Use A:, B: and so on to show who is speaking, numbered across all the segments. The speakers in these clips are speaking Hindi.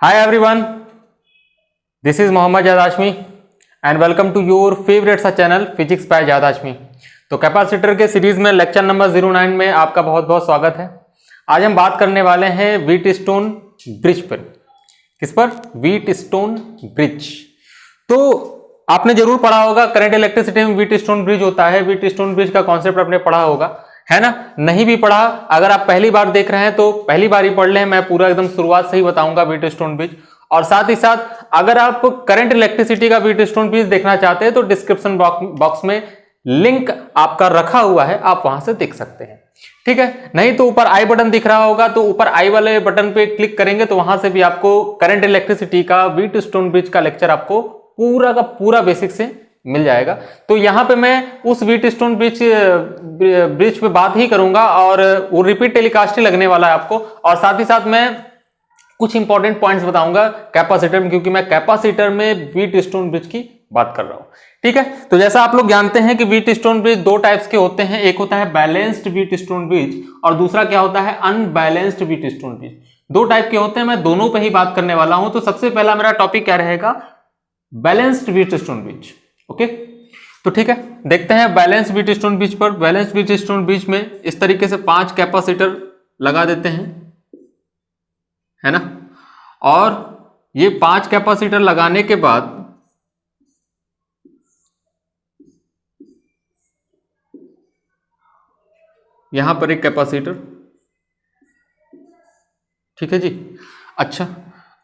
A: Hi everyone, this is Mohammad Jad Hashmi and welcome to your favorite सा चैनल फिजिक्स बाय जाद हाशमी। तो कैपेसिटर के सीरीज में लेक्चर नंबर 09 में आपका बहुत बहुत स्वागत है। आज हम बात करने वाले हैं व्हीटस्टोन ब्रिज पर। किस पर? Wheatstone bridge. तो आपने जरूर पढ़ा होगा, करंट इलेक्ट्रिसिटी में व्हीटस्टोन ब्रिज होता है। व्हीटस्टोन ब्रिज का कॉन्सेप्ट आपने पढ़ा होगा, है ना? नहीं भी पढ़ा, अगर आप पहली बार देख रहे हैं तो पहली बार ही पढ़ लें। मैं पूरा एकदम शुरुआत से ही बताऊंगा व्हीटस्टोन ब्रिज। और साथ ही साथ अगर आप करंट इलेक्ट्रिसिटी का व्हीटस्टोन ब्रिज देखना चाहते हैं तो डिस्क्रिप्शन बॉक्स में लिंक आपका रखा हुआ है, आप वहां से देख सकते हैं। ठीक है, नहीं तो ऊपर आई बटन दिख रहा होगा, तो ऊपर आई वाले बटन पे क्लिक करेंगे तो वहां से भी आपको करंट इलेक्ट्रिसिटी का व्हीटस्टोन ब्रिज का लेक्चर आपको पूरा का पूरा बेसिक से मिल जाएगा। तो यहां पे मैं उस व्हीटस्टोन ब्रिज पे बात ही करूंगा और वो रिपीट टेलीकास्ट ही लगने वाला है आपको। और साथ ही साथ मैं कुछ इंपॉर्टेंट पॉइंट्स बताऊंगा कैपेसिटर में, क्योंकि मैं कैपेसिटर में व्हीटस्टोन ब्रिज की बात कर रहा हूं। ठीक है, तो जैसा आप लोग जानते हैं कि व्हीटस्टोन ब्रिज दो टाइप्स के होते हैं। एक होता है बैलेंस्ड व्हीटस्टोन ब्रिज और दूसरा क्या होता है? Unbalanced Wheatstone bridge. दो टाइप के होते हैं, मैं दोनों पे ही बात करने वाला हूं। तो सबसे पहला मेरा टॉपिक क्या रहेगा? Balanced Wheatstone bridge. ओके, तो ठीक है, देखते हैं बैलेंस व्हीटस्टोन ब्रिज पर। बैलेंस व्हीटस्टोन ब्रिज में इस तरीके से 5 कैपेसिटर लगा देते हैं, है ना? और ये 5 कैपेसिटर लगाने के बाद यहां पर एक कैपेसिटर, ठीक है जी। अच्छा,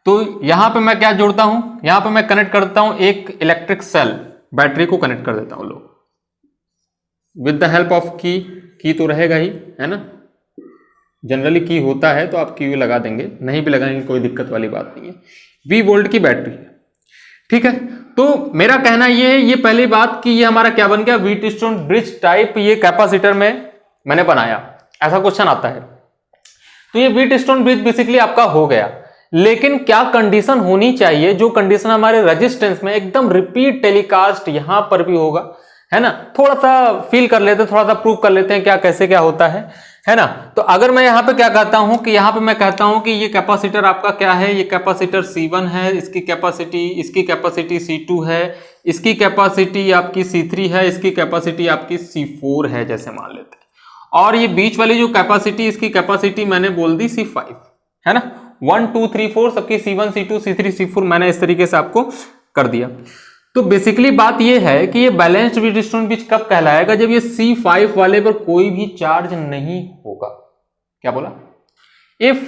A: तो यहां पे मैं क्या जोड़ता हूं? यहां पे मैं कनेक्ट करता हूं एक इलेक्ट्रिक सेल, बैटरी को कनेक्ट कर देता हूं लोग विद द हेल्प ऑफ की तो रहेगा ही, है ना? जनरली की होता है तो आप की लगा देंगे, नहीं भी लगाएंगे कोई दिक्कत वाली बात नहीं है। 20 वोल्ट की बैटरी है, ठीक है। तो मेरा कहना ये है, ये पहली बात कि ये हमारा क्या बन गया? व्हीटस्टोन ब्रिज टाइप ये कैपेसिटर में मैंने बनाया। ऐसा क्वेश्चन आता है तो ये व्हीटस्टोन ब्रिज बेसिकली आपका हो गया। लेकिन क्या कंडीशन होनी चाहिए? जो कंडीशन हमारे रेजिस्टेंस में एकदम रिपीट टेलीकास्ट यहां पर भी होगा, है ना? थोड़ा सा फील कर लेते हैं, थोड़ा सा प्रूव कर लेते हैं क्या कैसे क्या होता है ना? तो अगर मैं यहां पे क्या कहता हूं कि यहां पे मैं कहता हूं कि ये कैपेसिटर आपका क्या है? ये कैपेसिटर C1 है, इसकी कैपेसिटी C2 है, इसकी कैपेसिटी आपकी C3 है, इसकी कैपेसिटी आपकी C4 है, जैसे मान लेते हैं। और ये बीच वाली जो कैपेसिटी, इसकी कैपेसिटी मैंने बोल दी C5, है ना? 1 2 3 4 सबकी C1 C2 C3 C4 मैंने इस तरीके से आपको कर दिया। तो बेसिकली बात यह है कि ये बैलेंस्ड व्हीटस्टोन ब्रिज कब कहलाएगा? जब ये C5 वाले पर कोई भी चार्ज नहीं होगा। क्या बोला? If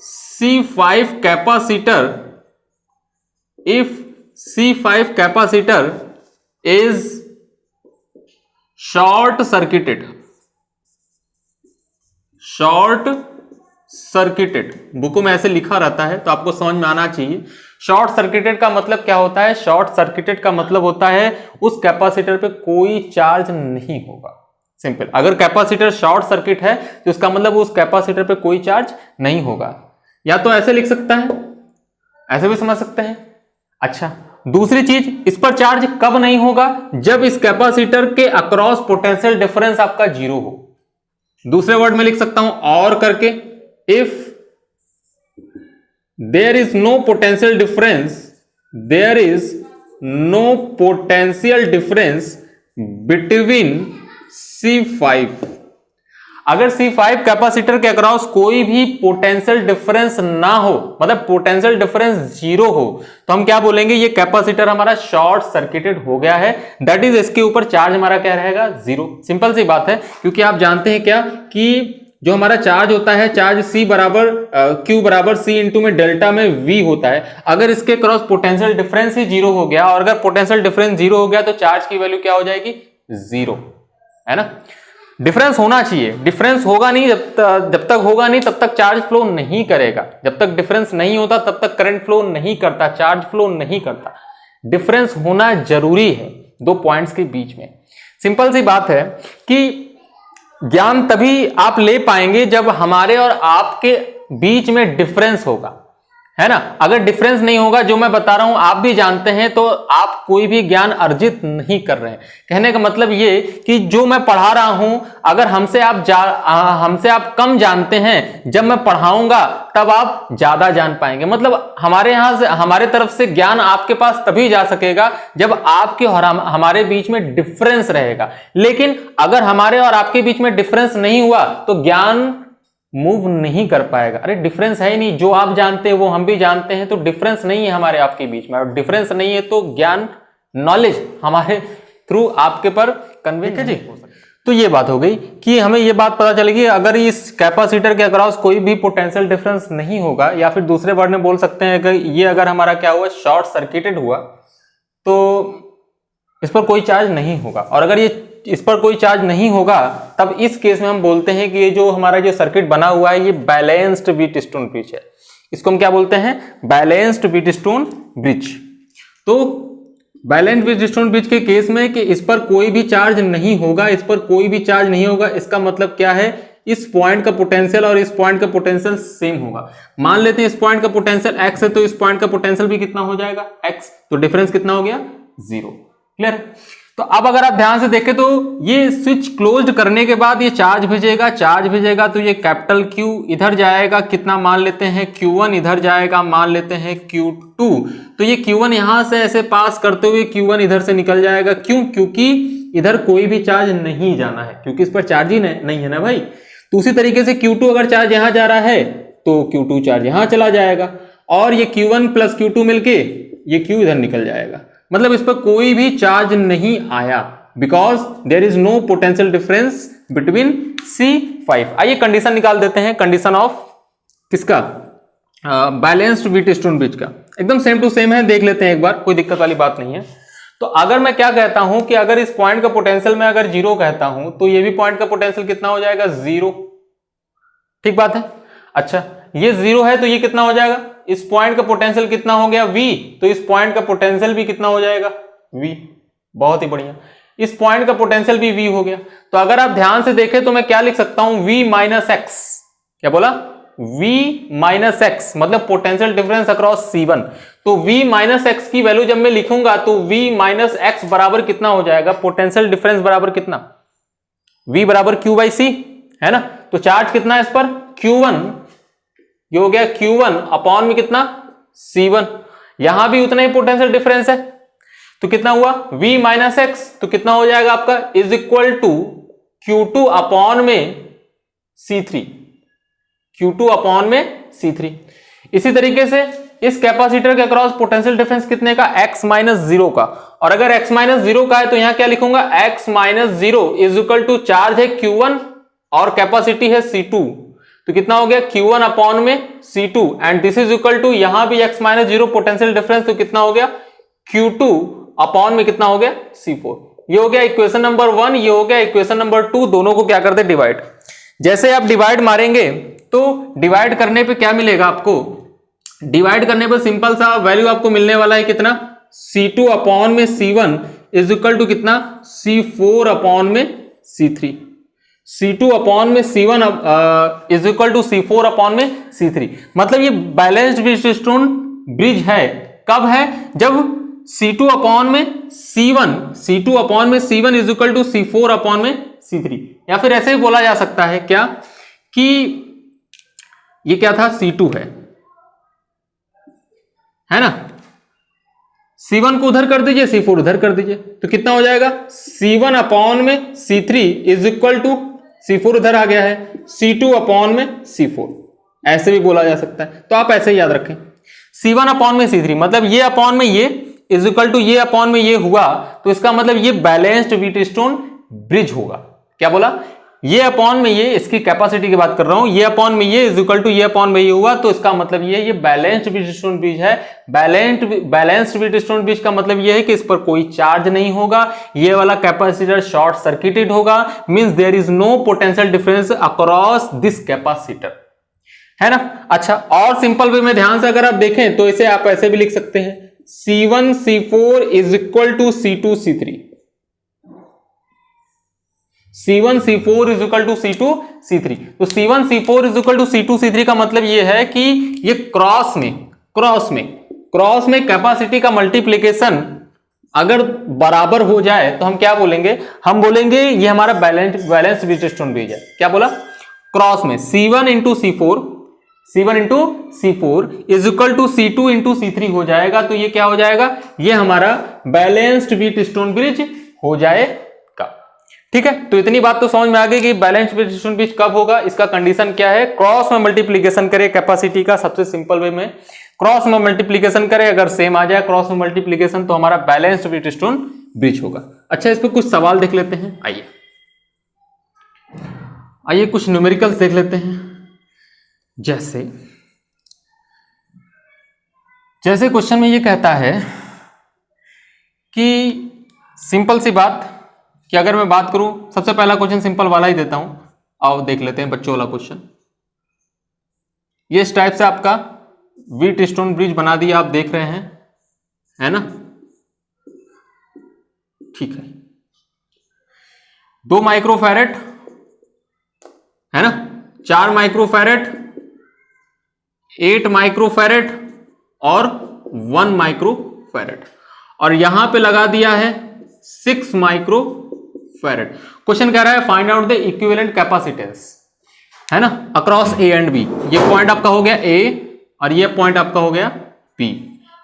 A: C5 capacitor is short circuited, book में ऐसे लिखा रहता है तो आपको समझ में आना चाहिए। शॉर्ट सर्किटेड का मतलब क्या होता है? शॉर्ट सर्किटेड का मतलब होता है उस कैपेसिटर पे कोई चार्ज नहीं होगा। सिंपल, अगर कैपेसिटर शॉर्ट सर्किट है तो इसका मतलब उस कैपेसिटर पे कोई चार्ज नहीं होगा। या तो ऐसे लिख सकता है, ऐसे भी समझ सकते हैं। अच्छा, दूसरी चीज, इस पर चार्ज कब नहीं होगा? जब इस कैपेसिटर के अक्रॉस पोटेंशियल डिफरेंस आपका 0 हो। दूसरे वर्ड में लिख सकता हूं और करके, if there is no potential difference between C5, अगर C5 कैपेसिटर के अक्रॉस कोई भी पोटेंशियल डिफरेंस ना हो, मतलब पोटेंशियल डिफरेंस 0 हो, तो हम क्या बोलेंगे? ये कैपेसिटर हमारा शॉर्ट सर्किटेड हो गया है। दैट इज, इसके ऊपर चार्ज हमारा क्या रहेगा? 0। सिंपल सी बात है, क्योंकि आप जानते हैं क्या कि जो हमारा चार्ज होता है, चार्ज Q बराबर C इंटू में डेल्टा में V होता है। अगर इसके क्रॉस पोटेंशियल डिफरेंस ही 0 हो गया, और अगर पोटेंशियल डिफरेंस 0 हो गया तो चार्ज की वैल्यू क्या हो जाएगी? 0, है ना? डिफरेंस होना चाहिए, डिफरेंस होगा नहीं, जब तक होगा नहीं तब तक चार्ज फ्लो नहीं करेगा। जब तक डिफरेंस नहीं होता तब तक करंट फ्लो नहीं करता, चार्ज फ्लो नहीं करता। डिफरेंस होना जरूरी है दो पॉइंट्स के बीच में। सिंपल सी बात है कि ज्ञान तभी आप ले पाएंगे जब हमारे और आपके बीच में डिफरेंस होगा, है ना। अगर डिफरेंस नहीं होगा, जो मैं बता रहा हूं आप भी जानते हैं, तो आप कोई भी ज्ञान अर्जित नहीं कर रहे हैं। कहने का मतलब ये कि जो मैं पढ़ा रहा हूं, अगर हमसे आप कम जानते हैं, जब मैं पढ़ाऊंगा तब आप ज्यादा जान पाएंगे। मतलब हमारे यहां से, हमारे तरफ से ज्ञान आपके पास तभी जा सकेगा जब आपके और हमारे बीच में डिफरेंस रहेगा। लेकिन अगर हमारे और आपके बीच में डिफरेंस नहीं हुआ तो ज्ञान मूव नहीं कर पाएगा। अरे डिफरेंस है ही नहीं, जो आप जानते हैं वो हम भी जानते हैं, तो डिफरेंस नहीं है हमारे आपके बीच में, और डिफरेंस नहीं है तो ज्ञान, नॉलेज हमारे थ्रू आपके पर कन्वे नहीं हो सकता। तो ये बात हो गई कि हमें ये बात पता चलेगी, अगर इस कैपेसिटर के अक्रॉस कोई भी पोटेंशियल डिफरेंस नहीं होगा, या फिर दूसरे वर्ड में बोल सकते हैं कि ये अगर हमारा क्या हुआ, शॉर्ट सर्किटेड हुआ, तो इस पर कोई चार्ज नहीं होगा। और अगर ये इस पर कोई चार्ज नहीं होगा, तब इस केस में हम बोलते हैं कि ये जो हमारा जो सर्किट बना हुआ है, ये बैलेंस्ड व्हीटस्टोन ब्रिज है। इसको हम क्या बोलते हैं, बैलेंस्ड व्हीटस्टोन ब्रिज। तो बैलेंस्ड व्हीटस्टोन ब्रिज के केस में कि इस पर कोई भी चार्ज नहीं होगा, इस पर कोई भी चार्ज नहीं होगा, इसका मतलब क्या है, इस पॉइंट का पोटेंशियल और इस पॉइंट का पोटेंशियल सेम होगा। मान लेते हैं इस पॉइंट का पोटेंशियल x है, तो इस पॉइंट का पोटेंशियल भी कितना हो जाएगा, x। तो डिफरेंस कितना हो गया, 0। क्लियर। तो अब अगर आप ध्यान से देखें तो ये स्विच क्लोज्ड करने के बाद ये चार्ज भेजेगा, तो ये कैपिटल Q इधर जाएगा, कितना मान लेते हैं, Q1 इधर जाएगा, मान लेते हैं Q2। तो ये Q1 यहां से ऐसे पास करते हुए Q1 इधर से निकल जाएगा। क्यों, क्योंकि इधर कोई भी चार्ज नहीं जाना है, क्योंकि इस पर चार्ज ही नहीं है ना भाई। तो उसी तरीके से Q2 अगर चार्ज यहां जा रहा है तो Q2 चार्ज यहां चला जाएगा, और ये Q1 प्लस Q2 मिलके ये Q इधर निकल जाएगा। मतलब इस पर कोई भी चार्ज नहीं आया, because there is no potential difference between C5। आइए कंडीशन निकाल देते हैं, कंडीशन ऑफ किसका, बैलेंस्ड व्हीटस्टोन ब्रिज का। एकदम सेम टू सेम है, देख लेते हैं एक बार, कोई दिक्कत वाली बात नहीं है। तो अगर मैं क्या कहता हूं कि अगर इस पॉइंट का पोटेंशियल मैं अगर 0 कहता हूं, तो ये भी पॉइंट का पोटेंशियल कितना हो जाएगा, 0। ठीक बात है। अच्छा, ये 0 है तो ये कितना हो जाएगा, इस पॉइंट का पोटेंशियल कितना हो गया, V। तो इस पॉइंट का पोटेंशियल भी कितना हो जाएगा, V। बहुत ही बढ़िया, इस पॉइंट का पोटेंशियल भी V हो गया। तो अगर आप ध्यान से देखें तो मैं क्या लिख सकता हूं, V माइनस एक्स। क्या बोला, V माइनस एक्स, मतलब पोटेंशियल डिफरेंस अक्रॉस C1। तो V माइनस एक्स की वैल्यू जब मैं लिखूंगा तो V माइनस एक्स बराबर कितना हो जाएगा, पोटेंशियल डिफरेंस बराबर कितना, V बराबर Q बाई C, है ना। तो चार्ज कितना है इस पर, Q1, ये हो गया Q1 अपॉन में कितना, C1। यहां भी उतना ही पोटेंशियल डिफरेंस है, तो कितना हुआ, V माइनस एक्स, तो कितना हो जाएगा आपका, is equal to Q2 upon में C3, Q2 अपॉन में C3। इसी तरीके से इस कैपेसिटर के अक्रॉस पोटेंशियल डिफरेंस कितने का, x माइनस 0 का। और अगर x माइनस 0 का है तो यहां क्या लिखूंगा, x minus 0 is equal to charge है Q1 और कैपेसिटी है C2। तो कितना हो गया, Q1 अपॉन में C2, and this is equal to, यहां भी x माइनस 0 पोटेंशियल डिफरेंस, तो कितना हो गया, Q2 अपॉन में कितना हो गया, C4। ये हो गया इक्वेशन नंबर 1, ये हो गया इक्वेशन नंबर 2। दोनों को क्या करते, डिवाइड। जैसे आप डिवाइड मारेंगे तो डिवाइड करने पे क्या मिलेगा आपको, डिवाइड करने पर सिंपल सा वैल्यू आपको मिलने वाला है कितना, C2 अपॉन में C1 इज इक्वल टू कितना, C4 अपॉन में C3। C2 अपॉन में C1 is equal to C4 upon में C3। मतलब ये बैलेंस्ड व्हीटस्टोन ब्रिज है, कब है, जब C2 अपॉन में C1 अपॉन में C1 is equal to C4 upon में C3। या फिर ऐसे ही बोला जा सकता है क्या, कि ये क्या था, C2 है ना, C1 को उधर कर दीजिए, C4 उधर कर दीजिए, तो कितना हो जाएगा, C1 अपॉन में C3 is equal to, C4 उधर आ गया है, C2 अपॉन में C4। ऐसे भी बोला जा सकता है, तो आप ऐसे ही याद रखें, C1 अपॉन में C3, मतलब ये अपॉन में ये इज इक्वल टू ये अपॉन में ये हुआ, तो इसका मतलब ये बैलेंस्ड व्हीटस्टोन ब्रिज होगा। क्या बोला, ये अपॉन में ये, इसकी कैपेसिटी की बात कर रहा हूं, ये अपॉन में ये इज इक्वल टू ये अपॉन में ये हुआ, तो इसका मतलब ये बैलेंस्ड व्हीटस्टोन ब्रिज है। बैलेंस्ड व्हीटस्टोन ब्रिज का मतलब ये है कि इस पर कोई चार्ज नहीं होगा, ये वाला कैपेसिटर शॉर्ट सर्किटेड होगा, means there is no potential difference across this capacitor, है ना। अच्छा, और सिंपल वे में ध्यान से अगर आप देखें तो इसे आप ऐसे भी लिख सकते हैं, C1 C4 is equal to C2 C3। C1 C4 is equal to C2 C3। तो C1 C4 is equal to C2 C3 का मतलब ये है कि ये क्रॉस में क्रॉस में कैपेसिटी का मल्टीप्लीकेशन अगर बराबर हो जाए तो हम क्या बोलेंगे, हम बोलेंगे ये हमारा बैलेंस व्हीटस्टोन ब्रिज है। क्या बोला, क्रॉस में C1 into C4 is equal to C2 into C3 हो जाएगा, तो ये क्या हो जाएगा, ये हमारा बैलेंस्ड व्हीटस्टोन ब्रिज हो जाएगा। ठीक है, तो इतनी बात तो समझ में आ गई कि बैलेंस्ड व्हीटस्टोन ब्रिज कब होगा, इसका कंडीशन क्या है, क्रॉस में मल्टीप्लीकेशन करे कैपेसिटी का, सबसे सिंपल वे में क्रॉस में मल्टीप्लीकेशन करे, अगर सेम आ जाए क्रॉस में मल्टीप्लीकेशन तो हमारा बैलेंस्ड व्हीटस्टोन ब्रिज होगा। अच्छा, इस पर कुछ सवाल देख लेते हैं। आइए कुछ न्यूमेरिकल्स देख लेते हैं। जैसे क्वेश्चन में ये कहता है कि सिंपल सी बात कि अगर मैं बात करूं, सबसे पहला क्वेश्चन सिंपल वाला ही देता हूं, आओ देख लेते हैं बच्चों वाला क्वेश्चन। ये इस टाइप से आपका व्हीटस्टोन ब्रिज बना दिया, आप देख रहे हैं, है ना। ठीक है, 2 माइक्रोफैरेड है ना, 4 माइक्रोफैरेड, 8 माइक्रोफैरेड और 1 माइक्रोफैरेड, और यहां पे लगा दिया है 6 माइक्रोफैरेड। क्वेश्चन कह रहा है find out the equivalent capacitance, है ना, अक्रॉस ए एंड बी। ये पॉइंट आपका हो गया ए और ये पॉइंट आपका हो गया बी,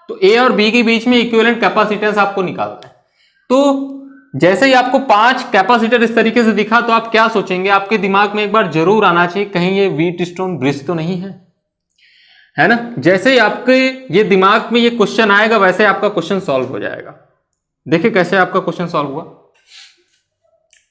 A: तो ए और बी के बीच में इक्विवेलेंट कैपेसिटेंस आपको निकालना है। तो जैसे ही आपको 5 कैपेसिटर इस तरीके से दिखा तो आप क्या सोचेंगे, आपके दिमाग में एक बार जरूर आना चाहिए कहीं ये व्हीटस्टोन ब्रिज तो नहीं है ना। जैसे ही आपके ये दिमाग में ये क्वेश्चन आएगा वैसे आपका क्वेश्चन सॉल्व हो जाएगा। देखिए कैसे आपका क्वेश्चन सॉल्व हुआ।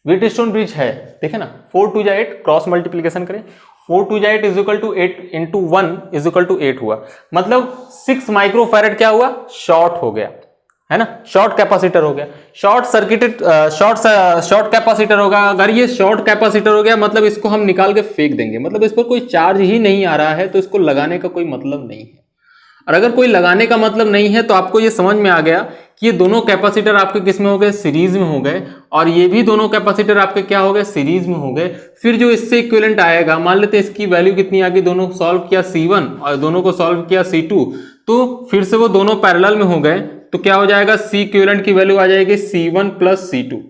A: व्हीटस्टोन ब्रिज है, देखे ना, 4 2 8, क्रॉस मल्टीप्लीकेशन करें, 4 2 8 is equal to 8 into 1 is equal to 8 हुआ, मतलब 6 माइक्रोफैरेड क्या हुआ, शॉर्ट हो गया, है ना, शॉर्ट कैपेसिटर हो गया, शॉर्ट कैपेसिटर होगा। अगर ये शॉर्ट कैपेसिटर हो गया मतलब इसको हम निकाल के फेंक देंगे, मतलब इस पर कोई चार्ज ही नहीं आ रहा है, तो इसको लगाने का कोई मतलब नहीं है। और अगर कोई लगाने का मतलब नहीं है तो आपको ये समझ में आ गया कि ये दोनों कैपेसिटर आपके किस में हो गए, सीरीज में हो गए, और ये भी दोनों कैपेसिटर आपके क्या हो गए, सीरीज में हो गए। फिर जो इससे इक्विवेलेंट आएगा, मान लेते हैं इसकी वैल्यू कितनी आ गई, दोनों सॉल्व किया C1 और दोनों को सॉल्व किया C2, तो फिर से वो दोनों पैरेलल में हो गए, तो क्या हो जाएगा, C इक्विवेलेंट की वैल्यू आ जाएगी C1 प्लस C2।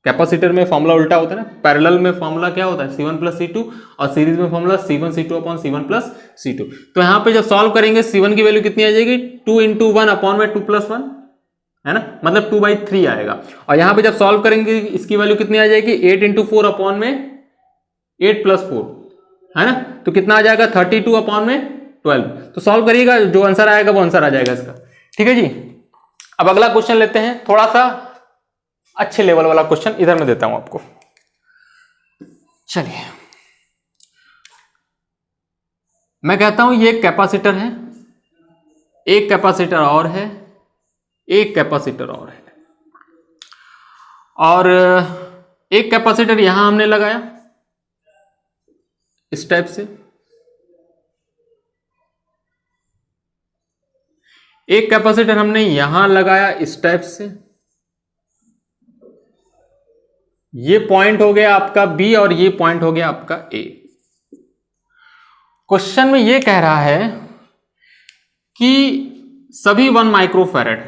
A: कैपेसिटर में फॉर्मूला उल्टा होता है ना, पैरेलल में फॉर्मूला क्या होता है, C1 प्लस C2, और सीरीज में formula C1 C2 upon C1 plus C2। तो यहां पे जब सॉल्व करेंगे C1 की वैल्यू कितनी आ जाएगी, 2 इंटू 1 अपॉन में 2 प्लस 1, है ना, मतलब 2/3 आएगा। और यहां पे जब सॉल्व करेंगे इसकी वैल्यू कितनी आ जाएगी, 8 इंटू 4 अपॉन में 8 प्लस 4, है ना, तो कितना आ जाएगा, 32 अपॉन में 12। तो सॉल्व करिएगा, जो आंसर आएगा वो आंसर आ जाएगा इसका। ठीक है जी। अब अगला क्वेश्चन लेते हैं, थोड़ा सा अच्छे लेवल वाला क्वेश्चन, इधर मैं देता हूं आपको। चलिए, मैं कहता हूं ये एक कैपेसिटर है, एक कैपेसिटर और है, एक कैपेसिटर और है, और एक कैपेसिटर यहां हमने लगाया इस टाइप से, एक कैपेसिटर हमने यहां लगाया इस टाइप से। ये पॉइंट हो गया आपका बी और ये पॉइंट हो गया आपका ए। क्वेश्चन में ये कह रहा है कि सभी 1 microfarad,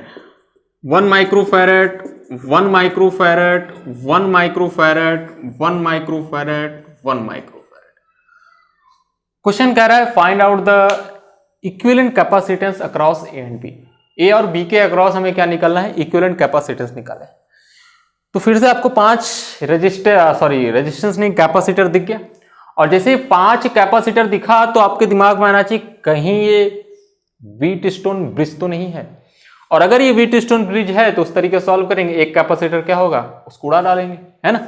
A: 1 microfarad, 1 microfarad, 1 microfarad, 1 microfarad, 1 microfarad. Question कह रहा है find out the equivalent capacitance across A and B. A और बी के अक्रॉस हमें क्या निकालना है, इक्विवेलेंट कैपेसिटेंस निकाले। तो फिर से आपको 5 रेजिस्टेंस नहीं, कैपेसिटर दिख गया, और जैसे 5 कैपेसिटर दिखा तो आपके दिमाग में आना चाहिए कहीं ये व्हीटस्टोन ब्रिज तो नहीं है। और अगर ये व्हीटस्टोन ब्रिज है तो उस तरीके से सॉल्व करेंगे, एक कैपेसिटर क्या होगा, उसको उड़ा डालेंगे, है ना।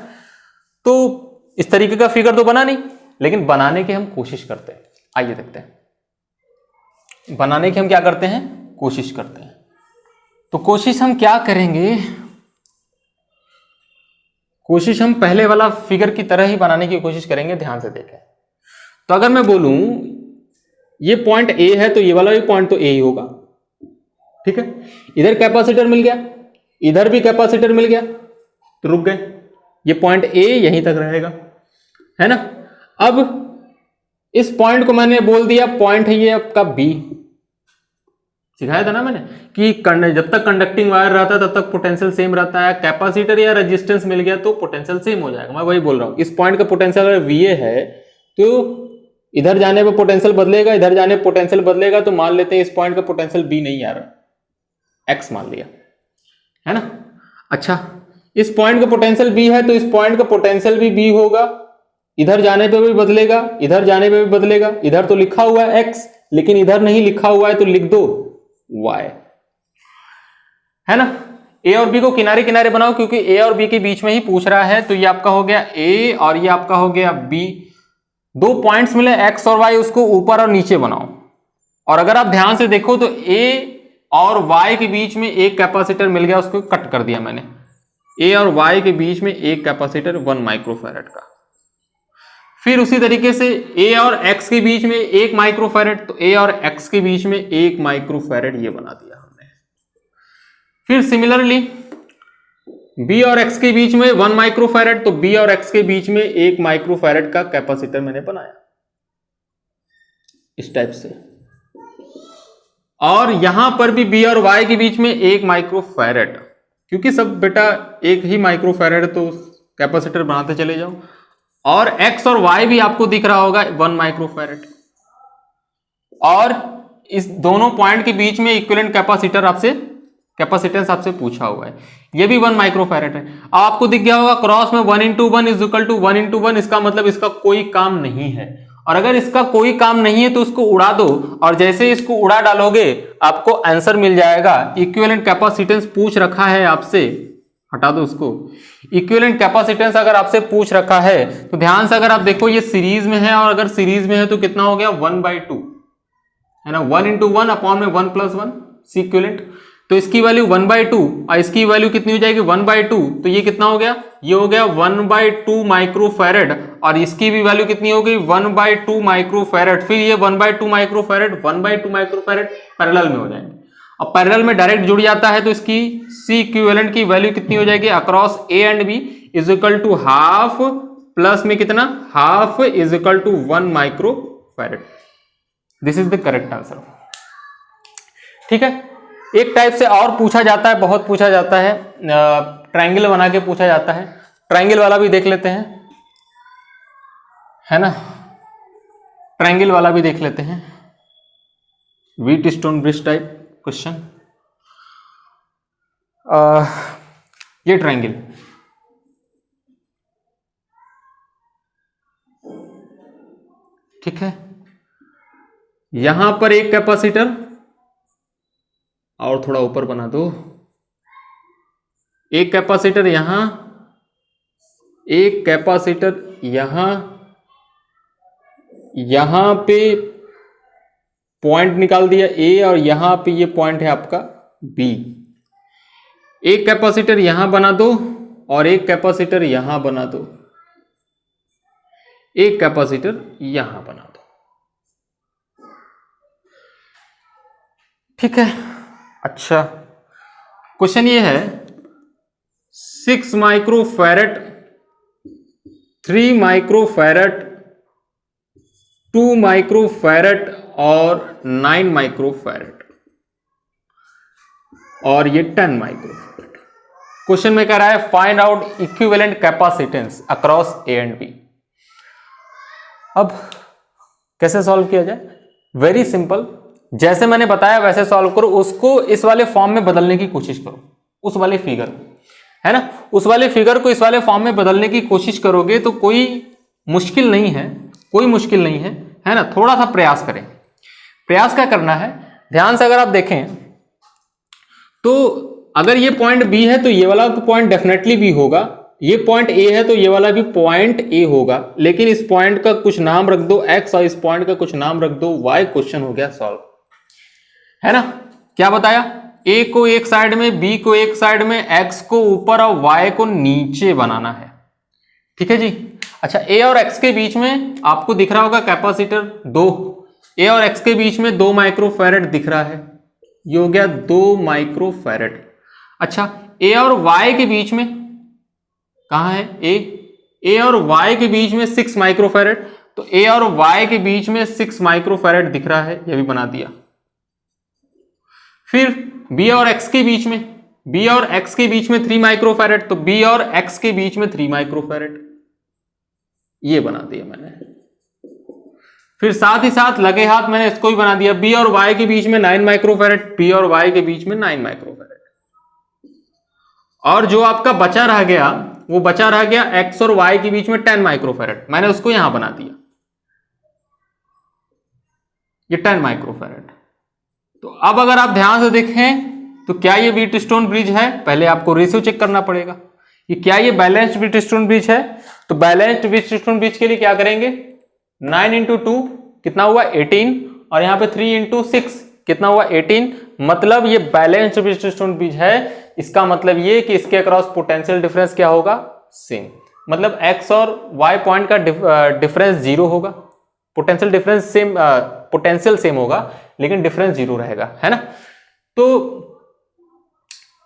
A: तो इस तरीके का फिगर तो बना नहीं, लेकिन बनाने की हम कोशिश करते हैं। आइए देखते हैं बनाने की हम क्या करते हैं, कोशिश करते हैं। तो कोशिश हम क्या करेंगे, कोशिश हम पहले वाला फिगर की तरह ही बनाने की कोशिश करेंगे, ध्यान से देखें। तो अगर मैं बोलूं ये पॉइंट ए है तो ये वाला भी पॉइंट तो ए ही होगा, ठीक है। इधर कैपेसिटर मिल गया, इधर भी कैपेसिटर मिल गया, तो रुक गए, ये पॉइंट ए यहीं तक रहेगा, है ना। अब इस पॉइंट को मैंने बोल दिया पॉइंट है ये आपका बी, सिखाया था ना मैंने कि जब तक कंडक्टिंग वायर रहता है तब तक पोटेंशियल सेम रहता है, कैपेसिटर या रेजिस्टेंस मिल गया तो पोटेंशियल सेम हो जाएगा। मैं वही बोल रहा हूँ, इस पॉइंट का पोटेंशियल अगर VA है तो इधर जाने पे पोटेंशियल बदलेगा, इधर जाने पे पोटेंशियल बदलेगा। तो मान लेते हैं इस पॉइंट का पोटेंशियल B नहीं आ रहा, X मान लिया, है ना। अच्छा, इस पॉइंट का पोटेंशियल B है तो इस पॉइंट का पोटेंशियल भी B होगा, इधर जाने पे भी बदलेगा, इधर जाने पे भी बदलेगा। इधर तो लिखा हुआ है X, लेकिन इधर नहीं लिखा हुआ है तो लिख दो Y, है ना। A और B को किनारे किनारे बनाओ, क्योंकि A और B के बीच में ही पूछ रहा है। तो ये आपका हो गया A और ये आपका हो गया B। दो पॉइंट्स मिले X और Y, उसको ऊपर और नीचे बनाओ। और अगर आप ध्यान से देखो तो A और Y के बीच में एक कैपेसिटर मिल गया, उसको कट कर दिया मैंने। A और Y के बीच में एक कैपेसिटर 1 माइक्रोफैरड का। फिर उसी तरीके से A और X के बीच में 1 माइक्रोफैरड, तो A और X के बीच में 1 माइक्रोफैरड ये बना दिया हमने। फिर सिमिलरली B और X के बीच में 1 माइक्रोफैरड, तो B और X के बीच में 1 माइक्रोफैरड का कैपेसिटर मैंने बनाया इस टाइप से। और यहां पर भी B और Y के बीच में 1 माइक्रोफैरड, क्योंकि सब बेटा एक ही माइक्रोफैरड तो कैपेसिटर बनाते चले जाओ। और X और Y भी आपको दिख रहा होगा 1 माइक्रोफैरड। और इस दोनों पॉइंट के बीच में इक्विवेलेंट कैपेसिटेंस आपसे पूछा हुआ है, ये भी 1 माइक्रोफैरड है। आपको दिख गया होगा क्रॉस में 1 × 1 इज इक्वल टू 1 × 1, इसका मतलब इसका कोई काम नहीं है। और अगर इसका कोई काम नहीं है तो उसको उड़ा दो, और जैसे ही इसको उड़ा डालोगे आपको आंसर मिल जाएगा। इक्विवेलेंट कैपेसिटेंस पूछ रखा है आपसे, हटा दो उसको। इक्विवेलेंट कैपेसिटेंस अगर आपसे पूछ रखा है तो ध्यान से अगर आप देखो ये सीरीज में है, और अगर सीरीज में है तो कितना हो गया 1/2, है ना। 1 × 1 अपॉन में 1 + 1 सी इक्विवेलेंट, तो इसकी वैल्यू 1/2 और इसकी वैल्यू कितनी हो जाएगी 1/2, तो ये कितना हो गया, ये हो गया 1/2 माइक्रोफैरड। और इसकी भी वैल्यू कितनी हो गई 1/2 माइक्रोफैरड। फिर ये 1/2 माइक्रोफैरड 1/2 माइक्रोफैरड पैरेलल में हो जाएंगे। अब पैरेलल में डायरेक्ट जुड़ जाता है तो इसकी सी इक्विवेलेंट की वैल्यू कितनी हो जाएगी across A and B is equal to half, plus में कितना half is equal to 1 microfarad. This is the correct answer. ठीक है, एक टाइप से और पूछा जाता है, बहुत पूछा जाता है, ट्रायंगल बना के पूछा जाता है। ट्रायंगल वाला भी देख लेते हैं, है ना। ट्रायंगल वाला भी देख लेते हैं, wheat stone bridge type question. ये ट्रायंगल, ठीक है, यहां पर एक कैपेसिटर और थोड़ा ऊपर बना दो, एक कैपेसिटर यहां, एक कैपेसिटर यहां पे पॉइंट निकाल दिया A, और यहां पे ये पॉइंट है आपका B। एक कैपेसिटर यहां बना दो और एक कैपेसिटर यहां बना दो, एक कैपेसिटर यहां बना दो, ठीक है। अच्छा, क्वेश्चन ये है 6 माइक्रोफैरड, 3 माइक्रोफैरड, 2 माइक्रोफैरड और 9 माइक्रोफैरड, और ये 10 माइक्रोफैरड। क्वेश्चन में कह रहा है find out equivalent capacitance across A and B। अब कैसे सॉल्व किया जाए, वेरी सिंपल, जैसे मैंने बताया वैसे सॉल्व करो, उसको इस वाले फॉर्म में बदलने की कोशिश करो, उस वाले फिगर को, है ना, उस वाले फिगर को इस वाले फॉर्म में बदलने की कोशिश करोगे तो कोई मुश्किल नहीं है, कोई मुश्किल नहीं है ना। थोड़ा सा प्रयास करें। प्रयास क्या करना है, ध्यान से अगर आप देखें तो अगर ये पॉइंट B है तो ये वाला तो पॉइंट डेफिनेटली B होगा, ये पॉइंट A है तो ये वाला भी पॉइंट A होगा, लेकिन इस पॉइंट का कुछ नाम रख दो X और इस पॉइंट का कुछ नाम रख दो Y। क्वेश्चन हो गया सॉल्व, है ना। क्या बताया, A को एक साइड में, B को एक साइड में, X को ऊपर और Y को नीचे बनाना है, ठीक है जी। अच्छा, A और X के बीच में आपको दिख रहा होगा कैपेसिटर 2, A और X के बीच में 2 माइक्रोफैरड दिख रहा है, ये हो गया 2 माइक्रोफैरड। अच्छा, A और Y के बीच में कहां है A और Y के बीच में 6 माइक्रोफैरड, तो A और Y के बीच में 6 माइक्रोफैरड दिख रहा है, ये भी बना दिया। फिर B और X के बीच में, B और X के बीच में 3 माइक्रोफैरेड, तो B और X के बीच में 3 माइक्रोफैरेड, ये बना दिया मैंने। फिर साथ ही साथ लगे हाथ मैंने इसको भी बना दिया, B और Y के बीच में 9 माइक्रोफैरेड, B और Y के बीच में 9 माइक्रोफैरेड। और जो आपका बचा रह गया, वो बचा रह गया X और Y के बीच में 10 माइक्रोफैरेड, मैंने उसको यहां बना दिया, ये 10 माइक्रोफैरेड। तो अब अगर आप ध्यान से देखें तो क्या ये व्हीटस्टोन ब्रिज है? पहले आपको रेशियो चेक करना पड़ेगा कि क्या ये बैलेंस्ड व्हीटस्टोन ब्रिज है। तो बैलेंस्ड व्हीटस्टोन ब्रिज के लिए क्या करेंगे, 9 इंटू 2 कितना हुआ 18, और यहां पे 3 इंटू 6 कितना हुआ 18, मतलब ये बैलेंस्ड व्हीटस्टोन ब्रिज है। इसका मतलब ये कि इसके अक्रॉस पोटेंशियल डिफरेंस क्या होगा, सेम, मतलब x और y पॉइंट का डिफरेंस 0 होगा, potential difference same, potential same होगा लेकिन डिफरेंस 0 रहेगा, है ना। तो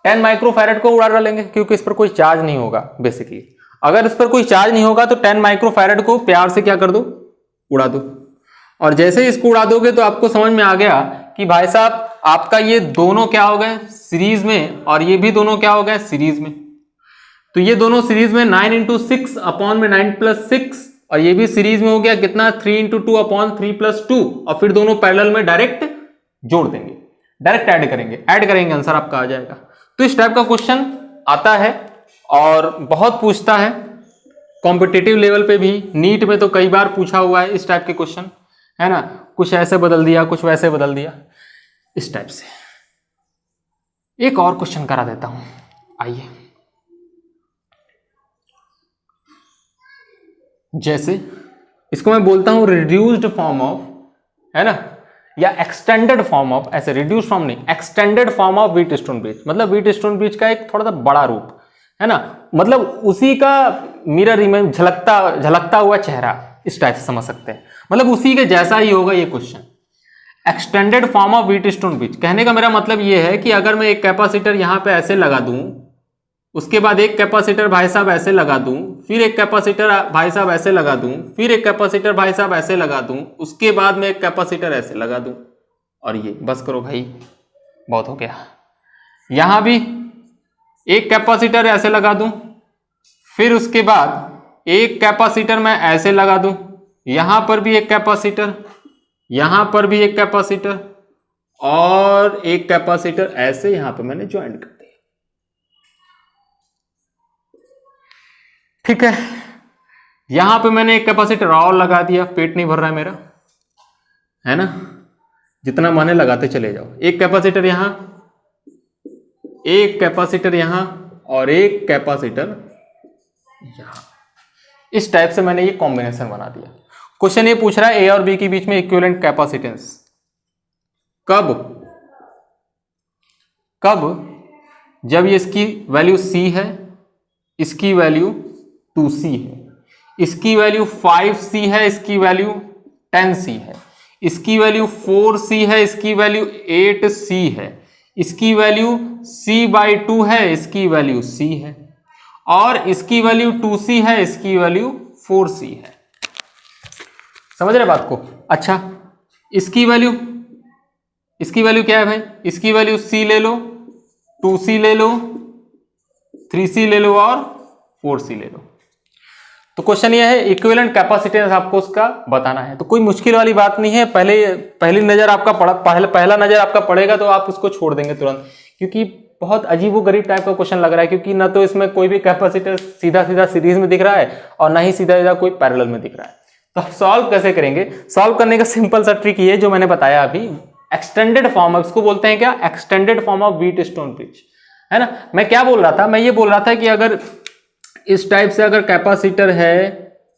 A: 10 माइक्रोफैरेड को उड़ा डालेंगे क्योंकि इस पर कोई चार्ज नहीं होगा बेसिकली। अगर इस पर कोई चार्ज नहीं होगा तो 10 माइक्रोफैरेड को प्यार से क्या कर दो, उड़ा दो। और जैसे ही इसको उड़ा दोगे तो आपको समझ में आ गया कि भाई साहब आपका ये दोनों क्या हो गए सीरीज में, और ये भी दोनों क्या हो गए सीरीज में। तो ये दोनों सीरीज में 9 इंटू 6 अपॉन में 9 प्लस 6, और ये भी सीरीज में हो गया कितना 3 इंटू 2 अपॉन 3 प्लस 2, और फिर दोनों पैरेलल में डायरेक्ट जोड़ देंगे, डायरेक्ट ऐड करेंगे, आंसर आपका आ जाएगा। तो इस टाइप का क्वेश्चन आता है और बहुत पूछता है कॉम्पिटिटिव लेवल पे भी, नीट में तो कई बार पूछा हुआ है इस टाइप के क्वेश्चन, है ना। कुछ ऐसे बदल दिया, कुछ वैसे बदल दिया, इस टाइप से। एक और क्वेश्चन करा देता हूं, आइए। जैसे इसको मैं बोलता हूं रिड्यूस्ड फॉर्म ऑफ, है ना, या एक्सटेंडेड फॉर्म ऑफ, ऐसे रिड्यूस्ड फॉर्म नहीं, extended form of Wheatstone bridge, मतलब व्हीटस्टोन ब्रिज का एक थोड़ा सा बड़ा रूप, है ना, मतलब उसी का मिरर इमेज, झलकता हुआ चेहरा, इस टाइप से समझ सकते हैं, मतलब उसी के जैसा ही होगा ये question. Extended form of Wheatstone bridge, कहने का मेरा मतलब ये है कि अगर मैं एक कैपेसिटर यहां पे ऐसे लगा दूं, उसके बाद एक कैपेसिटर भाई साहब ऐसे लगा दूं, फिर एक कैपेसिटर भाई साहब ऐसे लगा दूं, फिर एक कैपेसिटर भाई साहब ऐसे लगा दूं, उसके बाद में एक कैपेसिटर ऐसे लगा दूं, और ये बस करो भाई, बहुत हो गया। यहां भी एक कैपेसिटर ऐसे लगा दूं, फिर उसके बाद एक कैपेसिटर मैं ऐसे लगा दूं, यहां पर भी एक कैपेसिटर, यहां पर भी एक कैपेसिटर, और एक कैपेसिटर ऐसे यहां पे मैंने ज्वाइंट कर दिया, ठीक है। यहां पे मैंने एक कैपेसिटर और लगा दिया, पेट नहीं भर रहा है मेरा, है ना, जितना माने लगाते चले जाओ। एक कैपेसिटर यहां, एक कैपेसिटर यहां, और एक कैपेसिटर यहां, इस टाइप से मैंने ये कॉम्बिनेशन बना दिया। क्वेश्चन ये पूछ रहा है ए और बी के बीच में इक्विवेलेंट कैपेसिटेंस कब, जब ये इसकी वैल्यू C है, इसकी वैल्यू 2C है, इसकी वैल्यू 5C है, इसकी वैल्यू 10C है, इसकी वैल्यू 4C है, इसकी वैल्यू 8C है, इसकी वैल्यू C/2 है, इसकी वैल्यू C है, और इसकी वैल्यू 2C है, इसकी वैल्यू 4C है। समझ रहे बात को? अच्छा, इसकी वैल्यू क्या है भाई, इसकी वैल्यू C ले लो, 2C ले लो, 3C ले लो, और 4C ले लो। तो क्वेश्चन ये है इक्विवेलेंट कैपेसिटेंस आपको उसका बताना है। तो कोई मुश्किल वाली बात नहीं है, पहली नजर आपका पहला नजर आपका पड़ेगा तो आप उसको छोड़ देंगे तुरंत, क्योंकि बहुत अजीबोगरीब टाइप का क्वेश्चन लग रहा है, क्योंकि ना तो इसमें कोई भी कैपेसिटर सीधा सीरीज में दिख रहा है, और ना ही सीधा कोई पैरेलल में दिख रहा है। तो आप सॉल्व कैसे करेंगे? सॉल्व करने का सिंपल सा ट्रिक ये जो मैंने बताया अभी, एक्सटेंडेड फॉर्म, इसको बोलते हैं क्या, extended form of Wheatstone bridge, है ना। मैं क्या बोल रहा था, मैं ये बोल रहा था कि अगर इस टाइप से अगर कैपेसिटर है,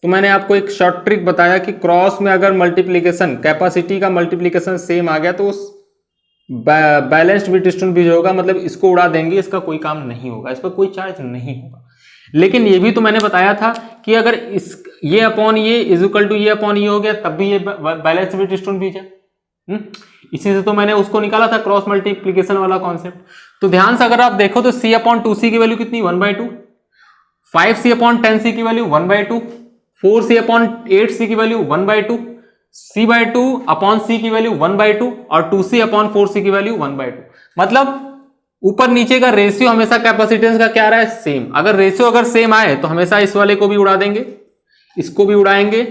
A: तो मैंने आपको एक शॉर्ट ट्रिक बताया कि क्रॉस में अगर मल्टीप्लीकेशन, कैपेसिटी का मल्टीप्लीकेशन सेम आ गया तो उस बैलेंस्ड व्हीटस्टोन ब्रिज होगा, मतलब इसको उड़ा देंगे, इसका कोई काम नहीं होगा, इस पर कोई चार्ज नहीं होगा। लेकिन ये भी तो मैंने बताया था कि अगर इस ये अपॉन ये इज इक्वल टू ये अपॉन ये हो गया, तब भी ये बैलेंस्ड व्हीटस्टोन ब्रिज है। इसी से तो मैंने उसको निकाला था, क्रॉस मल्टीप्लीकेशन वाला कॉन्सेप्ट। तो ध्यान से अगर आप देखो तो C/2C की वैल्यू कितनी, 1/2, 5C/10C की वैल्यू 1/2, 4C/8C की वैल्यू 1/2, C/2/C की वैल्यू 1/2, और 2C/4C की वैल्यू 1/2। मतलब ऊपर नीचे का रेशियो हमेशा कैपेसिटेंस का क्या रहा है, सेम। अगर रेशियो अगर सेम आए तो हमेशा इस वाले को भी उड़ा देंगे, इसको भी उड़ाएंगे,